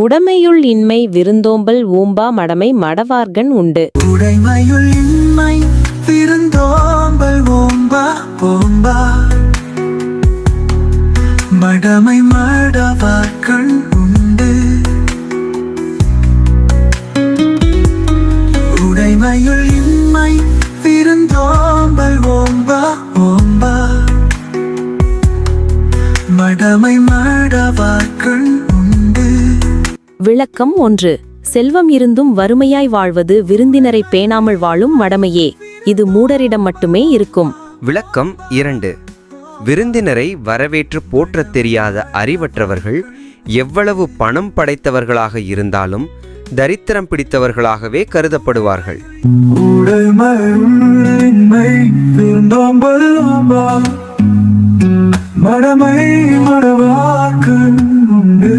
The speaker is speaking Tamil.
உடைமையுள் இன்மை விருந்தோம்பல் ஓம்பா மடமை மடவார்கண் உண்டு. உடைமையுள் இன்மை விருந்தோம்பல் ஓம்பா ஓம்பா மடமை மடவார்கண் உண்டு. உடைமையுள் இன்மை விருந்தோம்பல் ஓம்பா ஓம்பா மடமை மடவார்கண் உண்டு. விளக்கம் 1. செல்வம் இருந்தும் வறுமையாய் வாழ்வது விருந்தினரை பேணாமல் வாழும் மடமையே. இது மூடரிடம் மட்டுமே இருக்கும். விளக்கம் 2. விருந்தினரை வரவேற்று போற்றத் தெரியாத அறிவற்றவர்கள் எவ்வளவு பணம் படைத்தவர்களாக இருந்தாலும் தரித்திரம் பிடித்தவர்களாகவே கருதப்படுவார்கள். மடமை மடவார்கண் உண்டு.